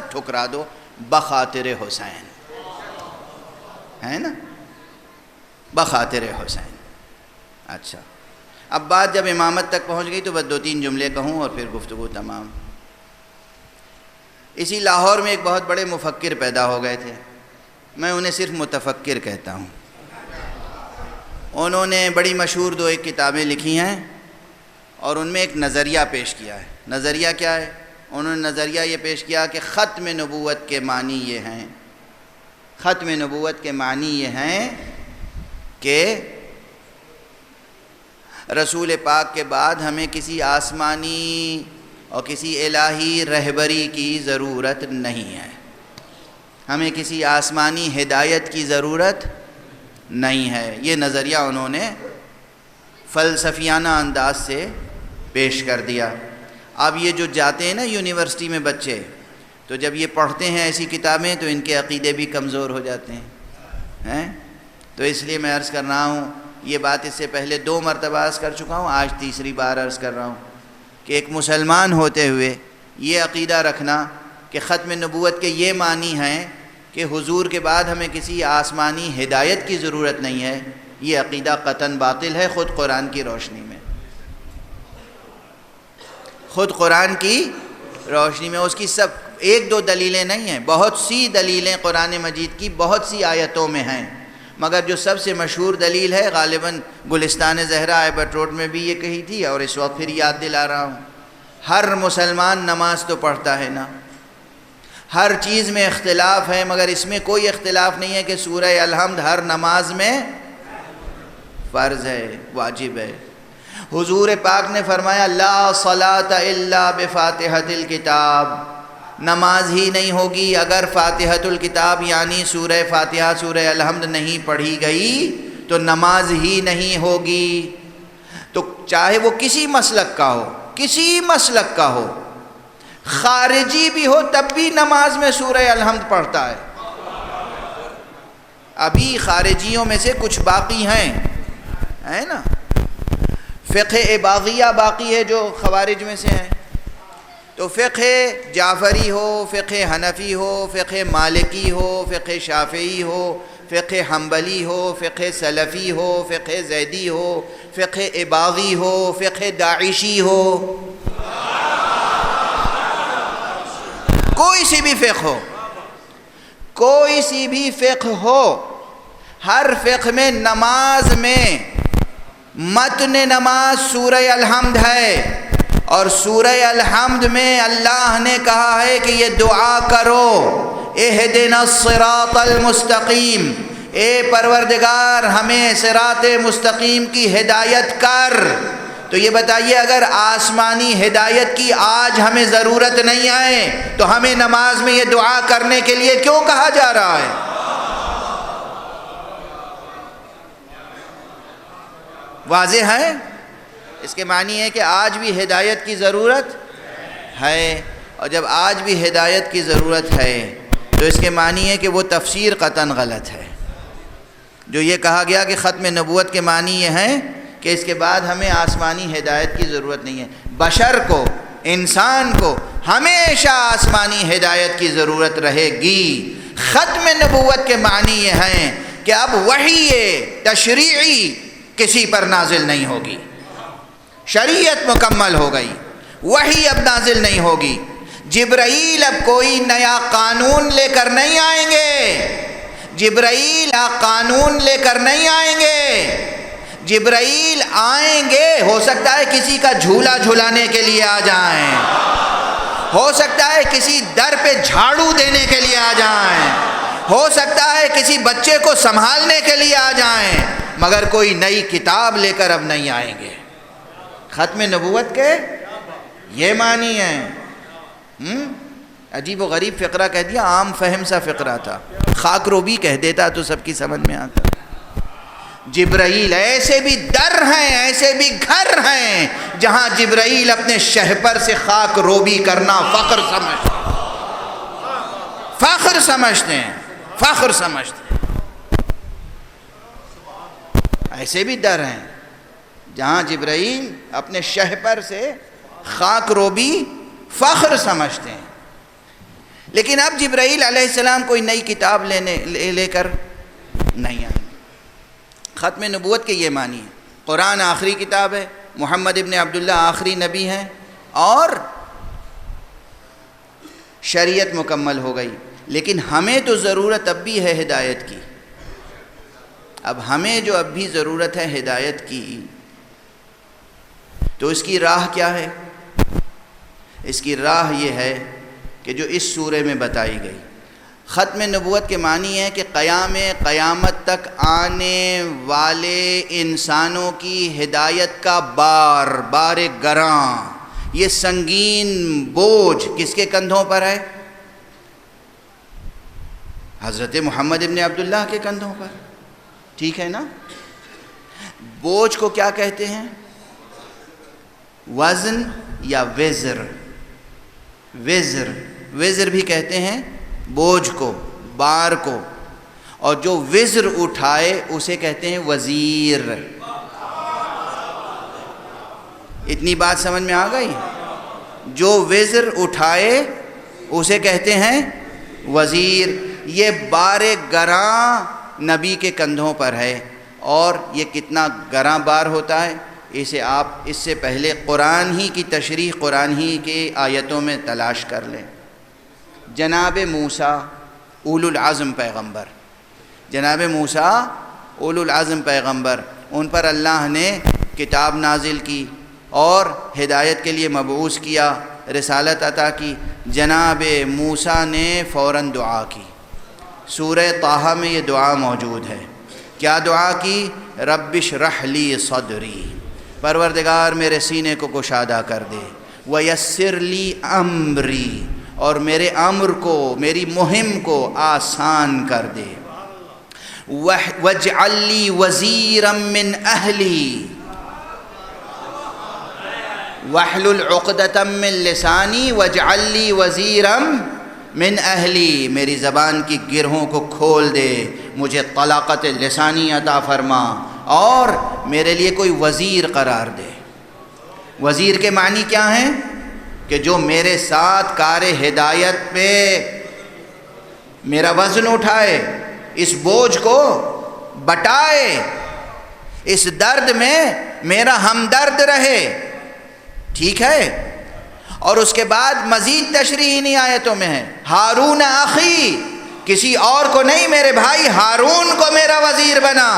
سب ٹھکرا دو بخاطر حسین، ہے نا، بخاطر حسین۔ اچھا، اب بات جب امامت تک پہنچ گئی تو بس 2-3 جملے کہوں اور پھر گفتگو تمام۔ اسی لاہور میں ایک بہت بڑے مفکر پیدا ہو گئے تھے، میں انہیں صرف متفکر کہتا ہوں۔ انہوں نے بڑی مشہور 2 کتابیں لکھی ہیں اور ان میں ایک نظریہ پیش کیا ہے۔ نظریہ کیا ہے؟ انہوں نے نظریہ یہ پیش کیا کہ ختم نبوت کے معنی یہ ہیں، ختم نبوت کے معنی یہ ہیں کہ رسول پاک کے بعد ہمیں کسی آسمانی اور کسی الہی رہبری کی ضرورت نہیں ہے، ہمیں کسی آسمانی ہدایت کی ضرورت نہیں ہے۔ یہ نظریہ انہوں نے فلسفیانہ انداز سے پیش کر دیا۔ اب یہ جو جاتے ہیں نا یونیورسٹی میں بچے، تو جب یہ پڑھتے ہیں ایسی کتابیں تو ان کے عقیدے بھی کمزور ہو جاتے ہیں۔ تو اس لیے میں عرض کر رہا ہوں، یہ بات اس سے پہلے 2 مرتبہ عرض کر چکا ہوں، آج تیسری بار عرض کر رہا ہوں کہ ایک مسلمان ہوتے ہوئے یہ عقیدہ رکھنا کہ ختم نبوت کے یہ معنی ہیں کہ حضور کے بعد ہمیں کسی آسمانی ہدایت کی ضرورت نہیں ہے، یہ عقیدہ قطعاً باطل ہے، خود قرآن کی روشنی میں، خود قرآن کی روشنی میں۔ اس کی سب 1-2 دلیلیں نہیں ہیں، بہت سی دلیلیں قرآن مجید کی بہت سی آیتوں میں ہیں، مگر جو سب سے مشہور دلیل ہے غالباً گلستان زہرا ایبٹ روڈ میں بھی یہ کہی تھی اور اس وقت پھر یاد دلا رہا ہوں، ہر مسلمان نماز تو پڑھتا ہے نا، ہر چیز میں اختلاف ہے مگر اس میں کوئی اختلاف نہیں ہے کہ سورہ الحمد ہر نماز میں فرض ہے، واجب ہے۔ حضور پاک نے فرمایا لا صلاۃ الا بفاتحۃ الکتاب، نماز ہی نہیں ہوگی اگر فاتحۃ الکتاب یعنی سورہ فاتحہ سورہ الحمد نہیں پڑھی گئی تو نماز ہی نہیں ہوگی۔ تو چاہے وہ کسی مسلک کا ہو، کسی مسلک کا ہو، خارجی بھی ہو تب بھی نماز میں سورہ الحمد پڑھتا ہے۔ ابھی خارجیوں میں سے کچھ باقی ہیں، ہے نا، فقہ اباضیہ باقی ہے جو خوارج میں سے ہیں، تو فقہ جعفری ہو، فقہ حنفی ہو، فقہ مالکی ہو، فقہ شافعی ہو، فقہ حنبلی ہو، فقہ سلفی ہو، فقہ زیدی ہو، فقہ اباضی ہو، فقہ داعشی ہو، کوئی سی بھی فقہ ہو، کوئی سی بھی فقہ ہو، ہر فقہ میں نماز میں متن نماز سورہ الحمد ہے، اور سورہ الحمد میں اللہ نے کہا ہے کہ یہ دعا کرو اہدنا الصراط المستقیم، اے پروردگار ہمیں صراط مستقیم کی ہدایت کر۔ تو یہ بتائیے اگر آسمانی ہدایت کی آج ہمیں ضرورت نہیں ہے تو ہمیں نماز میں یہ دعا کرنے کے لیے کیوں کہا جا رہا ہے؟ واضح ہے؟ اس کے معنی ہے کہ آج بھی ہدایت کی ضرورت ہے، اور جب آج بھی ہدایت کی ضرورت ہے تو اس کے معنی ہے کہ وہ تفسیر قطعاً غلط ہے۔ جو یہ کہا گیا کہ ختم نبوت کے معنی یہ ہیں کہ اس کے بعد ہمیں آسمانی ہدایت کی ضرورت نہیں ہے، بشر کو، انسان کو ہمیشہ آسمانی ہدایت کی ضرورت رہے گی۔ ختم نبوت کے معنی یہ ہیں کہ اب وحی تشریعی کسی پر نازل نہیں ہوگی، شریعت مکمل ہو گئی، وحی اب نازل نہیں ہوگی، جبرائیل اب کوئی نیا قانون لے کر نہیں آئیں گے، جبرائیل قانون لے کر نہیں آئیں گے، جبرائیل آئیں گے ہو سکتا ہے کسی کا جھولا جھلانے کے لیے آ جائیں، ہو سکتا ہے کسی در پہ جھاڑو دینے کے لیے آ جائیں، ہو سکتا ہے کسی بچے کو سنبھالنے کے لیے آ جائیں، مگر کوئی نئی کتاب لے کر اب نہیں آئیں گے۔ ختم نبوت کے یہ معنی ہیں۔ عجیب و غریب فقرہ کہہ دیا، عام فہم سا فقرہ تھا، خاک روبی کہہ دیتا تو سب کی سمجھ میں آتا۔ جبرائیل، ایسے بھی در ہیں، ایسے بھی گھر ہیں جہاں جبرائیل اپنے شہپر سے خاک روبی کرنا فخر سمجھتے ہیں، فخر سمجھتے ہیں، فخر سمجھتے ہیں۔ ایسے بھی در ہیں جہاں جبرائیل اپنے شہپر سے خاک روبی فخر سمجھتے ہیں۔ لیکن اب جبرائیل علیہ السلام کوئی نئی کتاب لے کر نہیں آئے۔ ختم نبوت کے یہ معنی ہے، قرآن آخری کتاب ہے، محمد ابن عبداللہ آخری نبی ہیں، اور شریعت مکمل ہو گئی۔ لیکن ہمیں تو ضرورت اب بھی ہے ہدایت کی۔ اب ہمیں جو اب بھی ضرورت ہے ہدایت کی، تو اس کی راہ کیا ہے؟ اس کی راہ یہ ہے کہ جو اس سورے میں بتائی گئی۔ ختم نبوت کے معنی ہے کہ قیامت تک آنے والے انسانوں کی ہدایت کا بار گراں، یہ سنگین بوجھ کس کے کندھوں پر ہے؟ حضرت محمد ابن عبداللہ کے کندھوں پر، ٹھیک ہے نا؟ بوجھ کو کیا کہتے ہیں؟ وزن یا وزر، وزر بھی کہتے ہیں بوجھ کو، بار کو، اور جو وزر اٹھائے اسے کہتے ہیں وزیر۔ اتنی بات سمجھ میں آ گئی؟ جو وزر اٹھائے اسے کہتے ہیں وزیر۔ یہ بار گراں نبی کے کندھوں پر ہے، اور یہ کتنا گراں بار ہوتا ہے اسے آپ اس سے پہلے قرآن ہی کی تشریح، قرآن ہی کے آیتوں میں تلاش کر لیں۔ جناب موسیٰ اولو العزم پیغمبر، جناب موسیٰ اولو العزم پیغمبر، ان پر اللہ نے کتاب نازل کی اور ہدایت کے لیے مبعوث کیا، رسالت عطا کی۔ جناب موسیٰ نے فوراً دعا کی۔ سورہ طٰہٰ میں یہ دعا موجود ہے۔ کیا دعا کی؟ رب اشرح لی صدری، پروردگار میرے سینے کو کشادہ کر دے، ویسر لی امری، اور میرے امر کو، میری مہم کو آسان کر دے، واجعل لی وزیرا من اہلی واحلل عقدۃ من لسانی واجعل لی وزیرا من اہلی، میری زبان کی گرہوں کو کھول دے، مجھے طلاقت لسانی عطا فرما، اور میرے لیے کوئی وزیر قرار دے۔ وزیر کے معنی کیا ہیں؟ کہ جو میرے ساتھ کار ہدایت پہ میرا وزن اٹھائے، اس بوجھ کو بٹائے، اس درد میں میرا ہمدرد رہے، ٹھیک ہے؟ اور اس کے بعد مزید تشریح انہی آیتوں میں ہے، ہارون اخی، کسی اور کو نہیں، میرے بھائی ہارون کو میرا وزیر بنا۔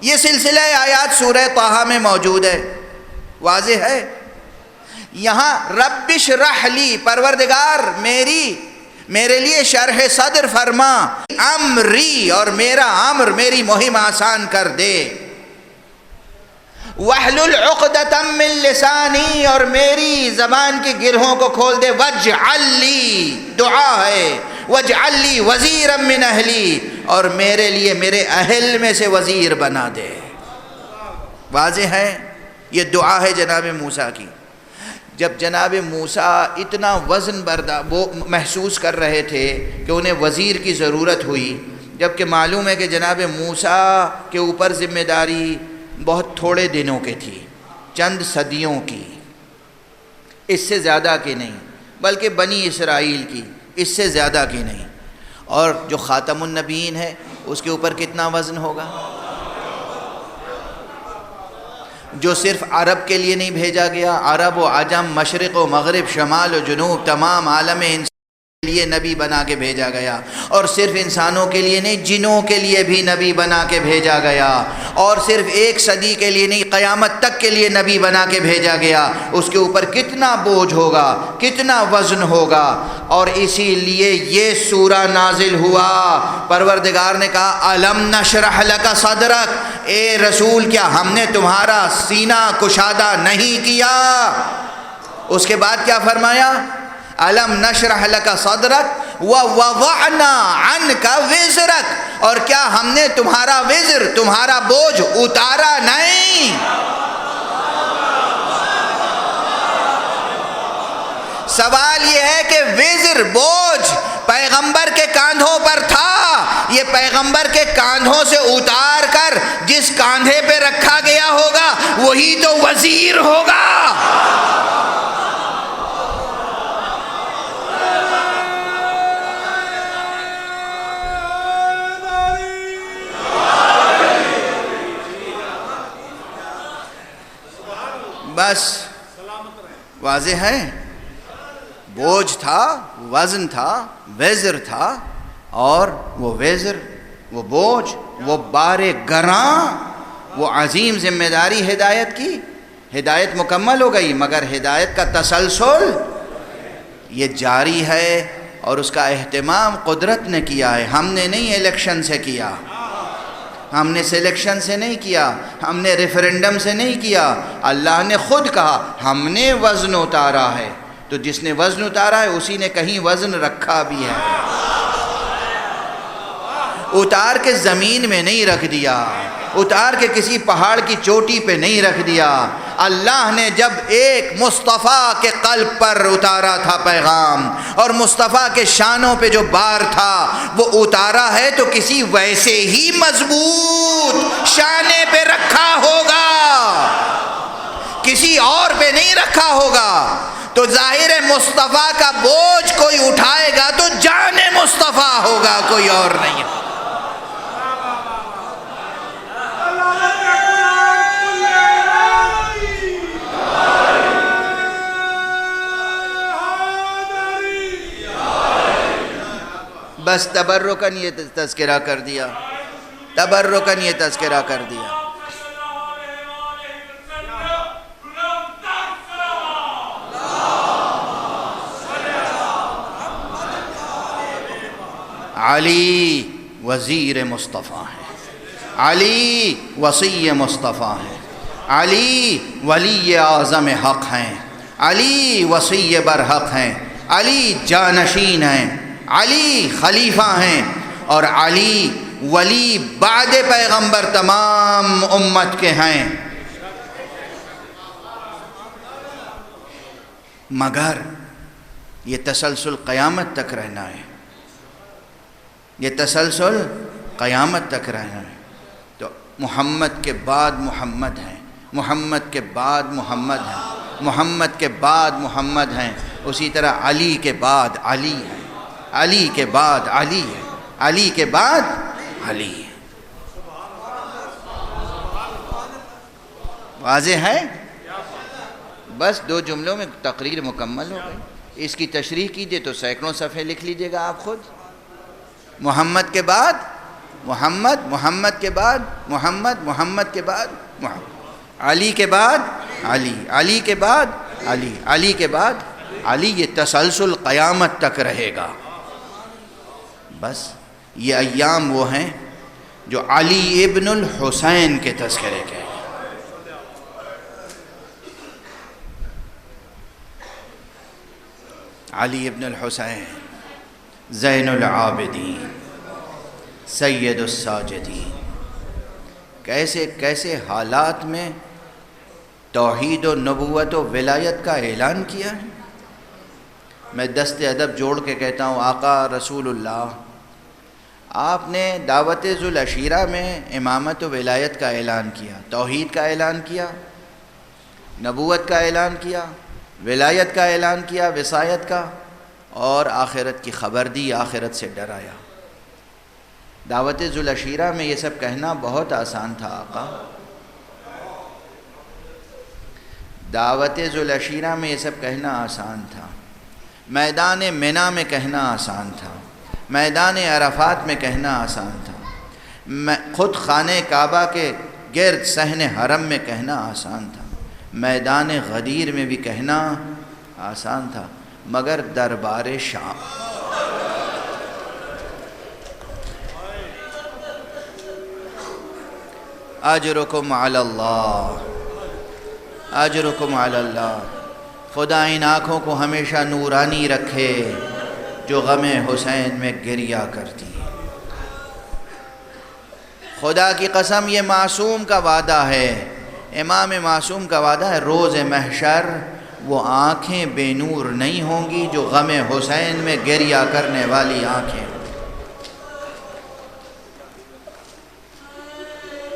یہ سلسلہ آیات سورہ طٰہٰ میں موجود ہے، واضح ہے۔ یہاں رب اشرح لی، پروردگار میرے لیے شرح صدر فرما، امری، اور میرا امر، میری مہم آسان کر دے، واحلل عقدۃ من لسانی، اور میری زبان کی گرہوں کو کھول دے، واجعل لی، دعا ہے، واجعل لی وزیرا من اہلی، اور میرے لیے میرے اہل میں سے وزیر بنا دے۔ واضح ہے، یہ دعا ہے جناب موسیٰ کی۔ جب جناب موسیٰ اتنا وزن وہ محسوس کر رہے تھے کہ انہیں وزیر کی ضرورت ہوئی، جبکہ معلوم ہے کہ جناب موسیٰ کے اوپر ذمہ داری بہت تھوڑے دنوں کی تھی، چند صدیوں کی، اس سے زیادہ کی نہیں، بلکہ بنی اسرائیل کی، اس سے زیادہ کی نہیں۔ اور جو خاتم النبیین ہے اس کے اوپر کتنا وزن ہوگا؟ جو صرف عرب کے لیے نہیں بھیجا گیا، عرب و عجم، مشرق و مغرب، شمال و جنوب، تمام عالم انسان کے لیے نبی بنا کے بھیجا گیا، اور صرف انسانوں کے لیے نہیں، جنوں کے لیے بھی نبی بنا کے بھیجا گیا، اور صرف ایک صدی کے لیے نہیں، قیامت تک کے لیے نبی بنا کے بھیجا گیا۔ اس کے اوپر کتنا بوجھ ہوگا، کتنا وزن ہوگا، اور اسی لیے یہ سورہ نازل ہوا۔ پروردگار نے کہا الم نشرح لک صدرک، اے رسول کیا ہم نے تمہارا سینہ کشادہ نہیں کیا؟ اس کے بعد کیا فرمایا؟ الم نشرح لک صدرک ووضعنا عنک وزرک، اور کیا ہم نے تمہارا وزر، تمہارا بوجھ اتارا نہیں؟ سوال یہ ہے کہ وزر، بوجھ پیغمبر کے کاندھوں پر تھا، یہ پیغمبر کے کاندھوں سے اتار کر جس کاندھے پہ رکھا گیا ہوگا وہی تو وزیر ہوگا۔ بس واضح ہے، بوجھ تھا، وزن تھا، وزر تھا، اور وہ وزر، وہ بوجھ، وہ بار گراں، وہ عظیم ذمہ داری ہدایت کی، ہدایت مکمل ہو گئی، مگر ہدایت کا تسلسل یہ جاری ہے، اور اس کا اہتمام قدرت نے کیا ہے، ہم نے نہیں الیکشن سے کیا، ہم نے سلیکشن سے نہیں کیا، ہم نے ریفرنڈم سے نہیں کیا، اللہ نے خود کہا ہم نے وزن اتارا ہے، تو جس نے وزن اتارا ہے اسی نے کہیں وزن رکھا بھی ہے، اتار کے زمین میں نہیں رکھ دیا، اتار کے کسی پہاڑ کی چوٹی پہ نہیں رکھ دیا، اللہ نے جب ایک مصطفیٰ کے قلب پر اتارا تھا پیغام، اور مصطفیٰ کے شانوں پہ جو بار تھا وہ اتارا ہے، تو کسی ویسے ہی مضبوط شانے پہ رکھا ہوگا، کسی اور پہ نہیں رکھا ہوگا، تو ظاہر ہے مصطفیٰ کا بوجھ کوئی اٹھائے گا تو جان مصطفیٰ ہوگا، کوئی اور نہیں ہوگا۔ بس تبرکاً یہ تذکرہ کر دیا، تبرکاً یہ تذکرہ کر دیا۔ علی وزیر مصطفیٰ ہے، علی وصی مصطفیٰ ہے، علی ولی اعظم حق ہیں، علی وصی برحق ہیں، علی جانشین ہیں، علی خلیفہ ہیں، اور علی ولی بعد پیغمبر تمام امت کے ہیں، مگر یہ تسلسل قیامت تک رہنا ہے، یہ تسلسل قیامت تک رہنا ہے۔ تو محمد کے بعد محمد ہیں، محمد کے بعد محمد ہیں، محمد کے بعد محمد ہیں، اسی طرح علی کے بعد علی ہے، علی کے بعد علی ہے، علی کے بعد علی ہے۔ واضح ہے؟ بس 2 جملوں میں تقریر مکمل ہو گئی، اس کی تشریح کیجئے تو سینکڑوں صفحے لکھ لیجئے گا آپ خود۔ محمد کے بعد محمد، محمد کے بعد محمد، محمد کے بعد محمد، علی کے بعد علی، علی کے بعد علی، علی کے بعد علی، یہ تسلسل قیامت تک رہے گا۔ بس یہ ایام وہ ہیں جو علی ابن الحسین کے تذکرے کے ہیں۔ علی ابن الحسین زین العابدین سید الساجدین، کیسے کیسے حالات میں توحید و نبوت و ولایت کا اعلان کیا ہے۔ میں دست ادب جوڑ کے کہتا ہوں، آقا رسول اللہ آپ نے دعوت ذوالعشیرہ میں امامت و ولایت کا اعلان کیا، توحید کا اعلان کیا، نبوت کا اعلان کیا، ولایت کا اعلان کیا، وصایت کا، اور آخرت کی خبر دی، آخرت سے ڈرایا۔ دعوت ذوالعشیرہ میں یہ سب کہنا بہت آسان تھا آقا، دعوت ذوالعشیرہ میں یہ سب کہنا آسان تھا، میدان منی میں کہنا آسان تھا، میدان عرفات میں کہنا آسان تھا، خود خانہ کعبہ کے گرد صحن حرم میں کہنا آسان تھا، میدان غدیر میں بھی کہنا آسان تھا، مگر دربار شام، اجرکم علی اللہ، اجرکم علی اللہ، خدا ان آنکھوں کو ہمیشہ نورانی رکھے جو غم حسین میں گریا کرتی ہیں۔ خدا کی قسم یہ معصوم کا وعدہ ہے، امام معصوم کا وعدہ ہے، روز محشر وہ آنکھیں بے نور نہیں ہوں گی جو غم حسین میں گریا کرنے والی آنکھیں۔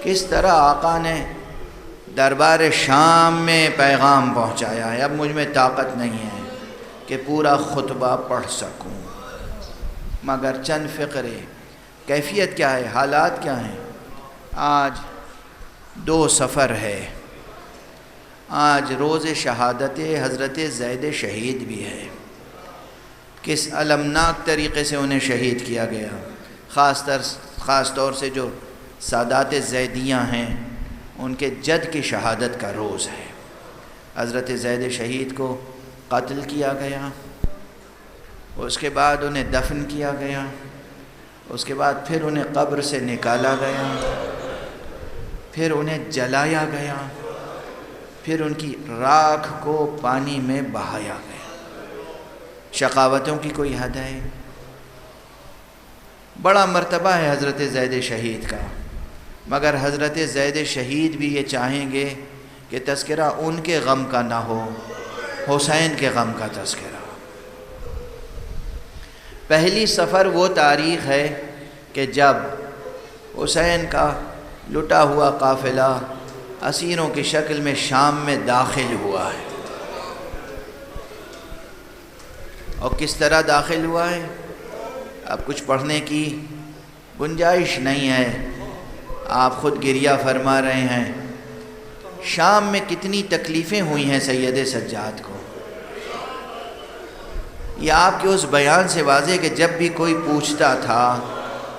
کس طرح آقا نے دربار شام میں پیغام پہنچایا ہے۔ اب مجھ میں طاقت نہیں ہے کہ پورا خطبہ پڑھ سکوں، مگر چند فقرے۔ کیفیت کیا ہے، حالات کیا ہیں؟ آج 2 سفر ہے، آج روز شہادت حضرت زید شہید بھی ہے۔ کس المناک طریقے سے انہیں شہید کیا گیا، خاص طور سے جو سادات زیدیاں ہیں ان کے جد کی شہادت کا روز ہے۔ حضرت زید شہید کو قتل کیا گیا، اس کے بعد انہیں دفن کیا گیا، اس کے بعد پھر انہیں قبر سے نکالا گیا، پھر انہیں جلایا گیا، پھر ان کی راکھ کو پانی میں بہایا گیا۔ شقاوتوں کی کوئی حد ہے؟ بڑا مرتبہ ہے حضرت زید شہید کا، مگر حضرت زید شہید بھی یہ چاہیں گے کہ تذکرہ ان کے غم کا نہ ہو، حسین کے غم کا تذکرہ۔ پہلی سفر وہ تاریخ ہے کہ جب حسین کا لٹا ہوا قافلہ اسیروں کی شکل میں شام میں داخل ہوا ہے۔ اور کس طرح داخل ہوا ہے اب کچھ پڑھنے کی گنجائش نہیں ہے، آپ خود گریہ فرما رہے ہیں۔ شام میں کتنی تکلیفیں ہوئی ہیں سید سجاد کو، یہ آپ کے اس بیان سے واضح کہ جب بھی کوئی پوچھتا تھا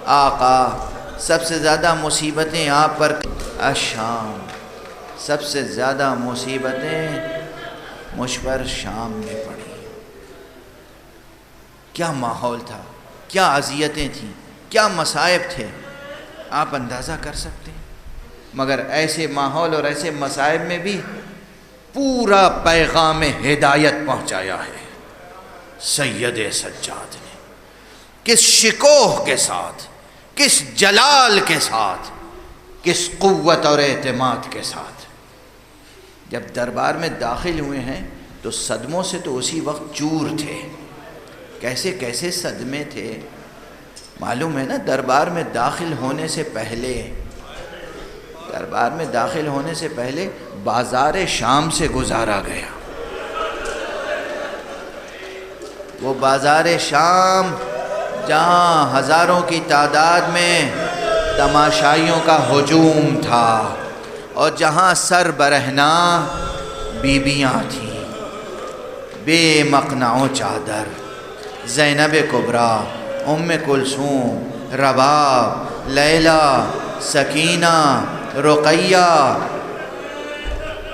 آقا سب سے زیادہ مصیبتیں آپ پر شام، سب سے زیادہ مصیبتیں مجھ پر شام میں پڑی۔ کیا ماحول تھا، کیا اذیتیں تھیں، کیا مصائب تھے، آپ اندازہ کر سکتے ہیں۔ مگر ایسے ماحول اور ایسے مصائب میں بھی پورا پیغام ہدایت پہنچایا ہے سید سجاد نے۔ کس شکوہ کے ساتھ، کس جلال کے ساتھ، کس قوت اور اعتماد کے ساتھ۔ جب دربار میں داخل ہوئے ہیں تو صدموں سے تو اسی وقت چور تھے، کیسے کیسے صدمے تھے معلوم ہے نا۔ دربار میں داخل ہونے سے پہلے بازار شام سے گزارا گیا۔ وہ بازار شام جہاں ہزاروں کی تعداد میں تماشائیوں کا ہجوم تھا اور جہاں سر برہنہ بیبیاں تھیں، بے مقنع و چادر، زینب کبریٰ، ام کلثوم، رباب، لیلی، سکینہ، رقیہ۔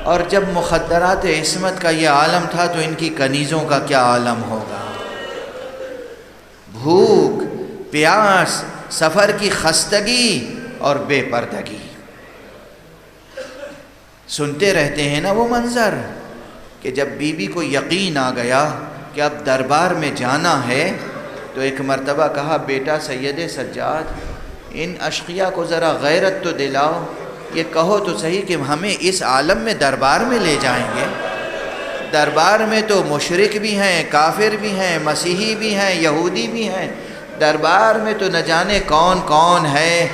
اور جب مخدرات عصمت کا یہ عالم تھا تو ان کی کنیزوں کا کیا عالم ہوگا۔ بھوک، پیاس، سفر کی خستگی اور بے پردگی، سنتے رہتے ہیں نا وہ منظر کہ جب بی بی کو یقین آ گیا کہ اب دربار میں جانا ہے تو ایک مرتبہ کہا بیٹا سید سجاد ان اشقیاء کو ذرا غیرت تو دلاؤ، یہ کہو تو صحیح کہ ہمیں اس عالم میں دربار میں لے جائیں گے۔ دربار میں تو مشرک بھی ہیں، کافر بھی ہیں، مسیحی بھی ہیں، یہودی بھی ہیں، دربار میں تو نہ جانے کون کون ہے،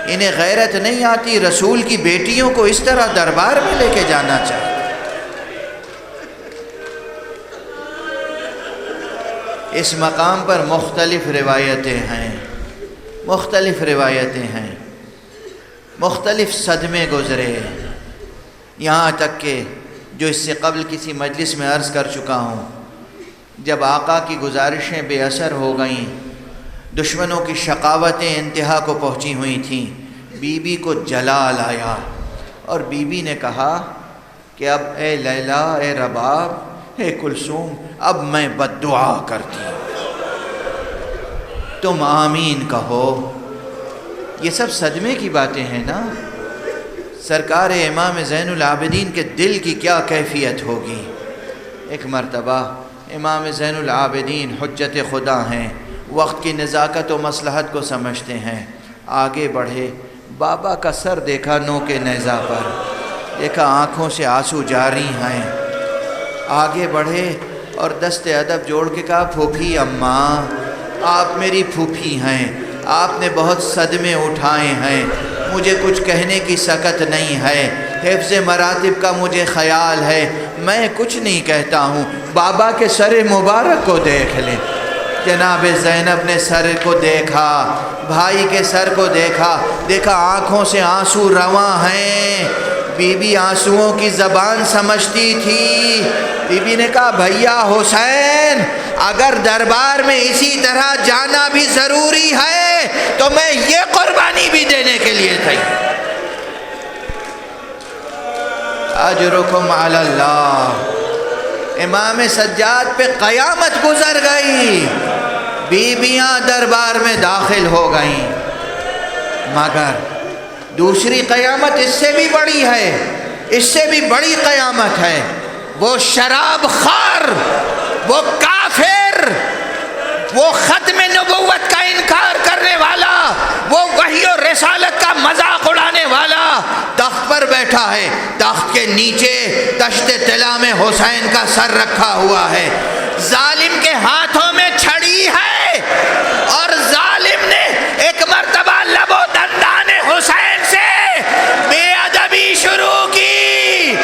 انہیں غیرت نہیں آتی رسول کی بیٹیوں کو اس طرح دربار میں لے کے جانا چاہتے۔ اس مقام پر مختلف روایتیں ہیں، مختلف صدمے گزرے، یہاں تک کہ جو اس سے قبل کسی مجلس میں عرض کر چکا ہوں، جب آقا کی گزارشیں بے اثر ہو گئیں، دشمنوں کی شقاوتیں انتہا کو پہنچی ہوئی تھیں، بی بی کو جلال آیا اور بی بی نے کہا کہ اب اے لیلی، اے رباب، اے کلثوم، اب میں بد دعا کرتی ہوں، تم آمین کہو۔ یہ سب صدمے کی باتیں ہیں نا۔ سرکار امام زین العابدین کے دل کی کیا کیفیت ہوگی۔ ایک مرتبہ امام زین العابدین حجت خدا ہیں، وقت کی نزاکت و مصلحت کو سمجھتے ہیں، آگے بڑھے، بابا کا سر دیکھا نو کے نیزہ پر، دیکھا آنکھوں سے آنسو جاری ہیں، آگے بڑھے اور دست ادب جوڑ کے کہا پھوپھی اماں آپ میری پھوپھی ہیں، آپ نے بہت صدمے اٹھائے ہیں، مجھے کچھ کہنے کی سکت نہیں ہے، حفظ مراتب کا مجھے خیال ہے، میں کچھ نہیں کہتا ہوں، بابا کے سر مبارک کو دیکھ لیں۔ جناب زینب نے سر کو دیکھا، بھائی کے سر کو دیکھا، دیکھا آنکھوں سے آنسو رواں ہیں، بی بی آنسوؤں کی زبان سمجھتی تھی۔ بی بی نے کہا بھیا حسین اگر دربار میں اسی طرح جانا بھی ضروری ہے تو میں یہ قربانی بھی دینے کے لیے تیار۔ اجرکم علی اللہ۔ امام سجاد پہ قیامت گزر گئی، بیویاں دربار میں داخل ہو گئیں، مگر دوسری قیامت اس سے بھی بڑی ہے، اس سے بھی بڑی قیامت ہے۔ وہ شراب خور، وہ کافر، وہ ختم نبوت کا انکار کرنے والا، وہ وحی و رسالت کا مذاق اڑانے والا تخت پر بیٹھا ہے، تخت کے نیچے تشت طلا میں حسین کا سر رکھا ہوا ہے، ظالم کے ہاتھوں میں چھڑی ہے، اور ظالم نے ایک مرتبہ لب و دندان حسین سے بے ادبی شروع کی۔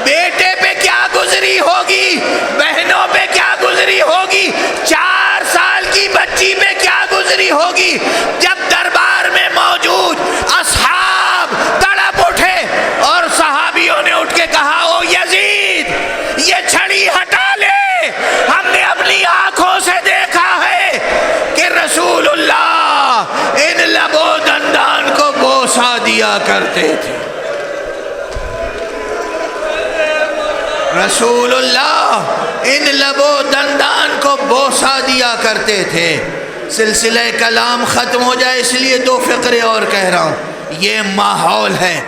بیٹے پہ کیا گزری ہوگی، بہنوں پہ کیا گزری ہوگی، 4 سال کی بچی پہ کیا گزری ہوگی، جب دربار میں موجود اصحاب تڑپ اٹھے اور صحابیوں نے اٹھ کے کہا او یزید یہ چھڑی ہٹا لے، ہم نے اپنی آنکھوں سے دیکھا ہے کہ رسول اللہ ان لب و دندان کو بوسہ دیا کرتے تھے، رسول اللہ ان لب و دندان کو بوسہ دیا کرتے تھے۔ سلسلہ کلام ختم ہو جائے اس لیے 2 فقرے اور کہہ رہا ہوں۔ یہ ماحول ہے،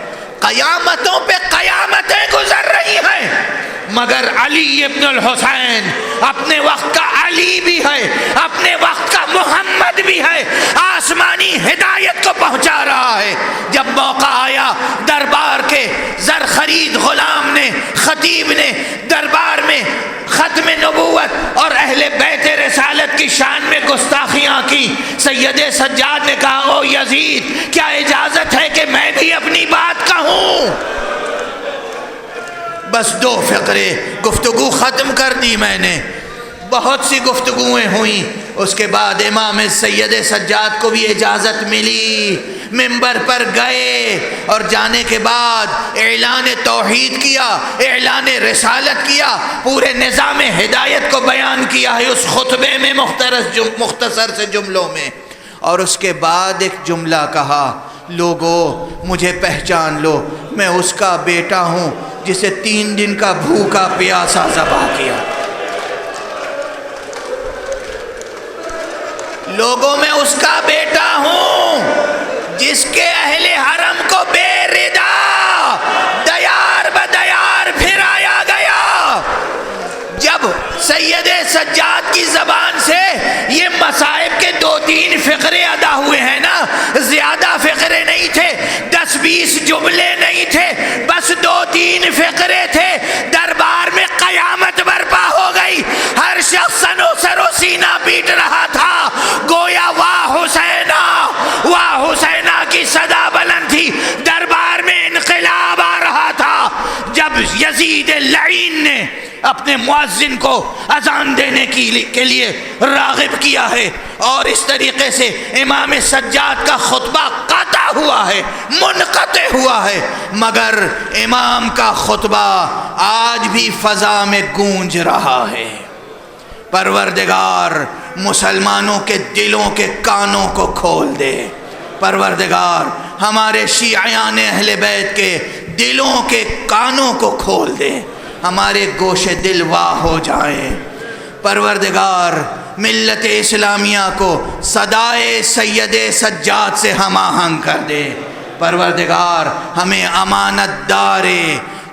قیامتوں پہ قیامتیں گزر رہی ہیں، مگر علی ابن الحسین اپنے وقت کا علی بھی ہے، اپنے وقت کا محمد بھی ہے، آسمانی ہدایت کو پہنچا رہا ہے۔ جب موقع آیا دربار کے زرخرید غلام نے، خطیب نے دربار میں ختم نبوت اور اہل بیت رسالت کی شان میں گستاخیاں کی، سید سجاد نے کہا او یزید کیا اجازت ہے کہ میں بھی اپنی بات کہوں؟ بس 2 فقرے گفتگو ختم کر دی میں نے، بہت سی گفتگویں ہوئیں، اس کے بعد امام سید سجاد کو بھی اجازت ملی، منبر پر گئے اور جانے کے بعد اعلان توحید کیا، اعلان رسالت کیا، پورے نظام ہدایت کو بیان کیا ہے اس خطبے میں مختصر سے جملوں میں، اور اس کے بعد ایک جملہ کہا لوگو مجھے پہچان لو، میں اس کا بیٹا ہوں جسے 3 دن کا بھوکا پیاسا ذبح کیا۔ لوگوں میں اس کا بیٹا ہوں جس کے اہل حرم کو بے ردا دیار بدیار پھرایا گیا۔ جب سید سجاد کی زبان سے یہ مصائب کے 2-3 فقرے ادا ہوئے ہیں نا، زیادہ فقرے نہیں تھے، 10-20 جملے نہیں تھے، بس 2-3 فقرے تھے، دربار میں قیامت برپا ہو گئی، ہر شخص سنو سرو سینہ پیٹ رہا تھا، گویا واہ حسینہ واہ حسینہ کی صدا بلند تھی، دربار میں انقلاب آ رہا تھا۔ جب یزید لعین نے اپنے مؤذن کو اذان دینے کے لیے راغب کیا ہے اور اس طریقے سے امام سجاد کا خطبہ قطع ہوا ہے، منقطع ہوا ہے، مگر امام کا خطبہ آج بھی فضا میں گونج رہا ہے۔ پروردگار مسلمانوں کے دلوں کے کانوں کو کھول دے، پروردگار ہمارے شیعیان اہل بیت کے دلوں کے کانوں کو کھول دے، ہمارے گوش دل واہ ہو جائیں، پروردگار ملت اسلامیہ کو صدائے سید سجاد سے ہم آہنگ کر دے، پروردگار ہمیں امانت دار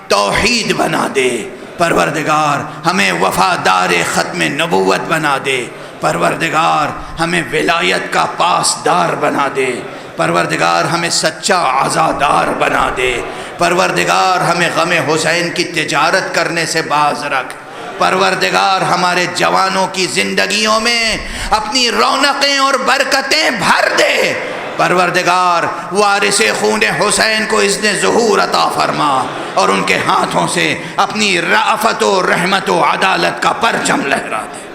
توحید بنا دے، پروردگار ہمیں وفادار ختم نبوت بنا دے، پروردگار ہمیں ولایت کا پاسدار بنا دے، پروردگار ہمیں سچا عزادار بنا دے، پروردگار ہمیں غم حسین کی تجارت کرنے سے باز رکھ، پروردگار ہمارے جوانوں کی زندگیوں میں اپنی رونقیں اور برکتیں بھر دے، پروردگار وارث خون حسین کو اذن ظہور عطا فرما اور ان کے ہاتھوں سے اپنی رأفت و رحمت و عدالت کا پرچم لہرا دے۔